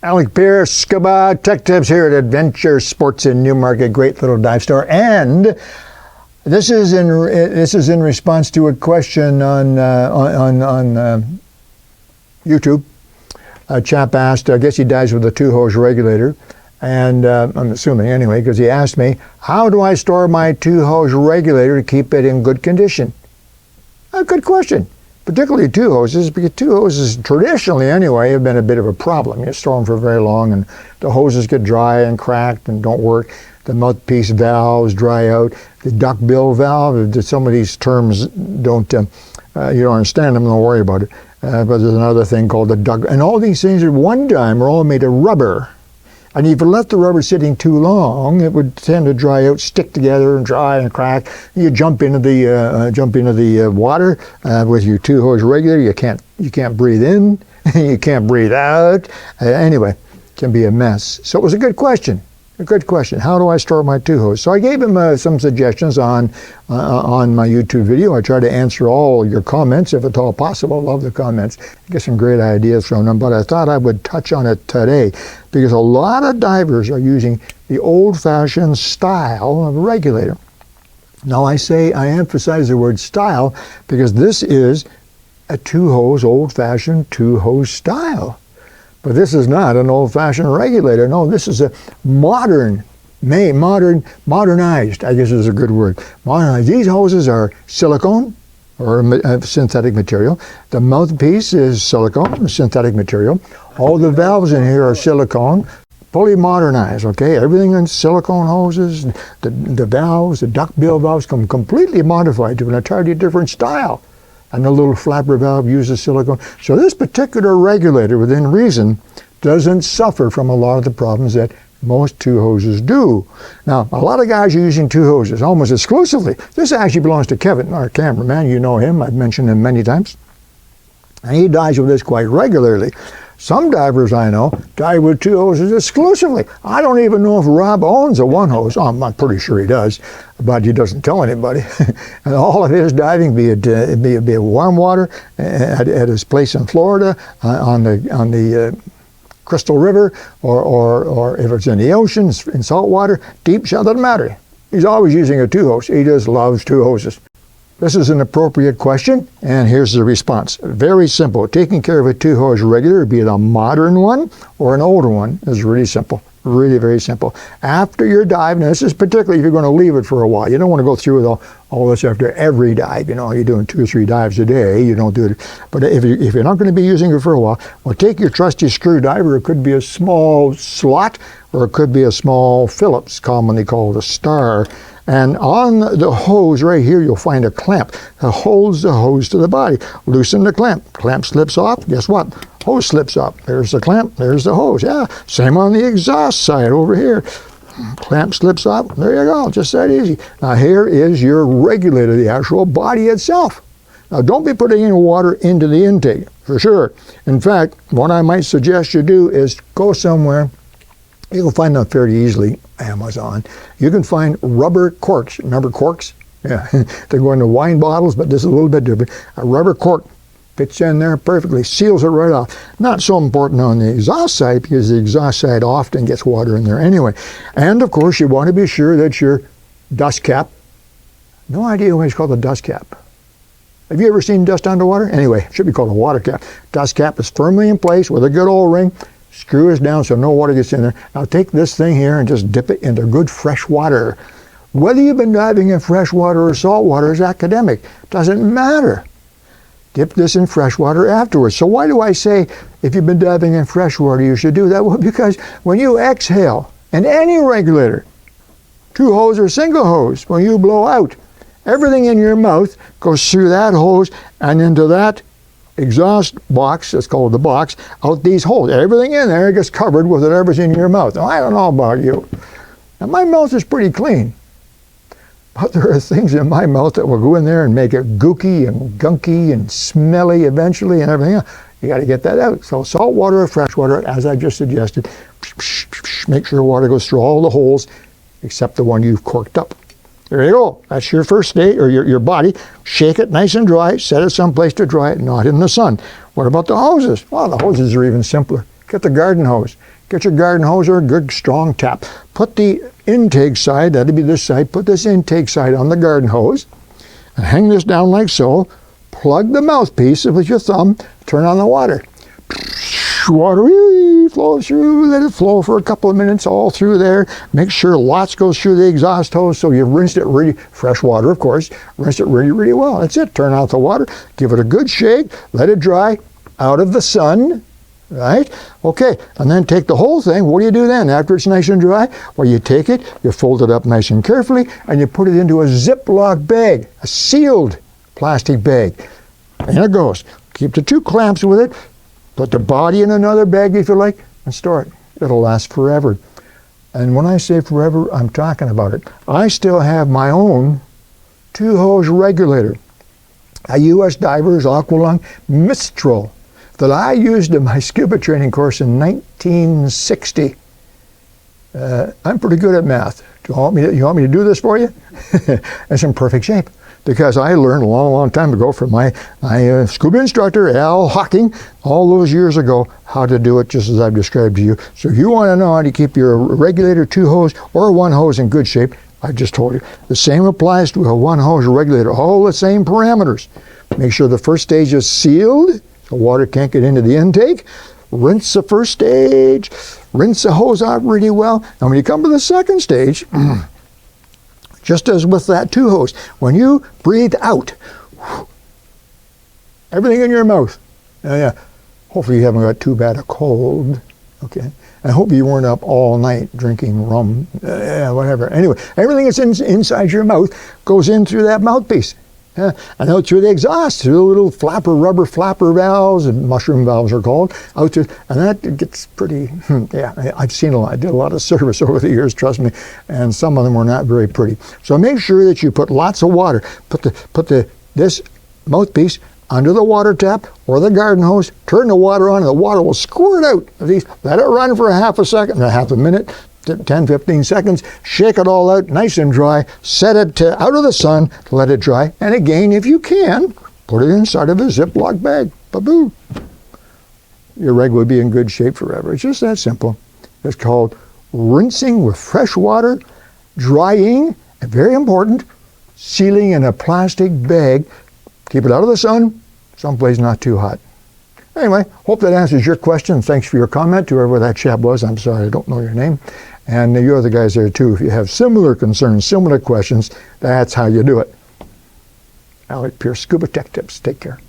Alec, Peirce, Scuba, Tech Tips here at Adventure Sports in Newmarket, great little dive store. And this is in response to a question on YouTube. A chap asked, I guess he dives with a 2-hose regulator, and I'm assuming anyway, because he asked me, how do I store my 2-hose regulator to keep it in good condition? A good question. Particularly 2 hoses, because 2 hoses traditionally anyway have been a bit of a problem. You store them for very long and the hoses get dry and cracked and don't work. The mouthpiece valves dry out. The duckbill valve, some of these terms don't, you don't understand them, don't worry about it. But there's another thing called the duck, and all these things at one time were all made of rubber. And if you left the rubber sitting too long, it would tend to dry out, stick together, and dry and crack. You jump into the water with your 2-hose regulator. You can't breathe in, you can't breathe out. Anyway, it can be a mess. So it was a good question. A good question. How do I store my 2-hose? So I gave him some suggestions on my YouTube video. I try to answer all your comments if at all possible. Love the comments. Get some great ideas from them. But I thought I would touch on it today because a lot of divers are using the old-fashioned style of regulator. Now I emphasize the word style because this is a 2-hose, old-fashioned 2-hose style. But this is not an old-fashioned regulator. No, this is a modernized, I guess is a good word. Modernized. These hoses are silicone or a synthetic material. The mouthpiece is silicone, synthetic material. All the valves in here are silicone, fully modernized, okay? Everything in silicone hoses, the valves, the duckbill valves come completely modified to an entirely different style. And the little flapper valve uses silicone. So this particular regulator, within reason, doesn't suffer from a lot of the problems that most 2 hoses do. Now, a lot of guys are using 2 hoses almost exclusively. This actually belongs to Kevin, our cameraman. You know him. I've mentioned him many times. And he dives with this quite regularly. Some divers I know dive with 2 hoses exclusively. I don't even know if Rob owns a 1-hose. Oh, I'm pretty sure he does, but he doesn't tell anybody. And all of his diving, be it warm water at his place in Florida, on the Crystal River, or if it's in the ocean, in salt water, deep shallow, doesn't matter. He's always using a 2-hose. He just loves 2 hoses. This is an appropriate question, and here's the response. Very simple. Taking care of a 2-hose regulator, be it a modern one or an older one, is really simple. Really very simple. After your dive, now this is particularly if you're going to leave it for a while. You don't want to go through with all this after every dive. You know, you're doing 2 or 3 dives a day. You don't do it. But if you're not going to be using it for a while, well, take your trusty screwdriver. It could be a small slot, or it could be a small Phillips, commonly called a star. And on the hose right here, you'll find a clamp that holds the hose to the body. Loosen the clamp. Clamp slips off. Guess what? Hose slips up. There's the clamp. There's the hose. Yeah, same on the exhaust side over here. Clamp slips off. There you go. Just that easy. Now here is your regulator, the actual body itself. Now don't be putting any water into the intake, for sure. In fact, what I might suggest you do is go somewhere. You can find them fairly easily, Amazon. You can find rubber corks. Remember corks? Yeah, they're going to wine bottles, but this is a little bit different. A rubber cork fits in there perfectly, seals it right off. Not so important on the exhaust side because the exhaust side often gets water in there anyway. And of course, you want to be sure that your dust cap, no idea why it's called a dust cap. Have you ever seen dust underwater? Anyway, it should be called a water cap. Dust cap is firmly in place with a good old ring. Screw it down so no water gets in there. Now take this thing here and just dip it into good fresh water. Whether you've been diving in fresh water or salt water is academic. Doesn't matter. Dip this in fresh water afterwards. So why do I say if you've been diving in fresh water you should do that? Well, because when you exhale in any regulator, 2 hose or single hose, when you blow out, everything in your mouth goes through that hose and into that exhaust box, it's called the box, out these holes. Everything in there gets covered with whatever's in your mouth. Now, I don't know about you. Now, my mouth is pretty clean. But there are things in my mouth that will go in there and make it gooky and gunky and smelly eventually and everything else. You got to get that out. So salt water or fresh water, as I just suggested, make sure water goes through all the holes except the one you've corked up. There you go. That's your first stage, or your body. Shake it nice and dry. Set it someplace to dry it, not in the sun. What about the hoses? Well, the hoses are even simpler. Get the garden hose. Get your garden hose or a good strong tap. Put the intake side, that'd be this side, put this intake side on the garden hose and hang this down like so. Plug the mouthpiece with your thumb, turn on the water. Water flows through, let it flow for a couple of minutes all through there. Make sure lots goes through the exhaust hose so you've rinsed it really, fresh water of course, rinsed it really, really well. That's it. Turn out the water, give it a good shake, let it dry out of the sun, right? Okay, and then take the whole thing. What do you do then after it's nice and dry? Well, you take it, you fold it up nice and carefully, and you put it into a Ziploc bag, a sealed plastic bag. And it goes. Keep the 2 clamps with it. Put the body in another bag if you like, and store it. It'll last forever. And when I say forever, I'm talking about it. I still have my own 2-hose regulator, a U.S. Divers aqua-lung Mistral that I used in my scuba training course in 1960. I'm pretty good at math. You want me to do this for you? It's in perfect shape. Because I learned a long, long time ago from my scuba instructor, Al Hocking, all those years ago, how to do it just as I've described to you. So if you want to know how to keep your regulator 2-hose or 1-hose in good shape, I just told you. The same applies to a 1-hose regulator, all the same parameters. Make sure the first stage is sealed, so water can't get into the intake. Rinse the first stage, rinse the hose out really well. And when you come to the second stage, just as with that 2-hose, when you breathe out, everything in your mouth. Yeah. Hopefully you haven't got too bad a cold. Okay. I hope you weren't up all night drinking rum. Whatever. Anyway, everything that's inside your mouth goes in through that mouthpiece. And out through the exhaust, through the little rubber flapper valves, and mushroom valves are called, out through, and that gets pretty, I've seen a lot. I did a lot of service over the years, trust me, and some of them were not very pretty. So make sure that you put lots of water. Put this mouthpiece under the water tap or the garden hose, turn the water on, and the water will squirt out. Let it run for a half a minute, 10, 15 seconds, shake it all out nice and dry, set it out of the sun to let it dry, and again, if you can, put it inside of a Ziploc bag. Ba-boo. Your reg will be in good shape forever. It's just that simple. It's called rinsing with fresh water, drying, and very important, sealing in a plastic bag. Keep it out of the sun, someplace not too hot. Anyway, hope that answers your question. Thanks for your comment, whoever that chap was. I'm sorry, I don't know your name. And you other guys there too. If you have similar concerns, similar questions, that's how you do it. Alec, Peirce, Scuba Tech Tips. Take care.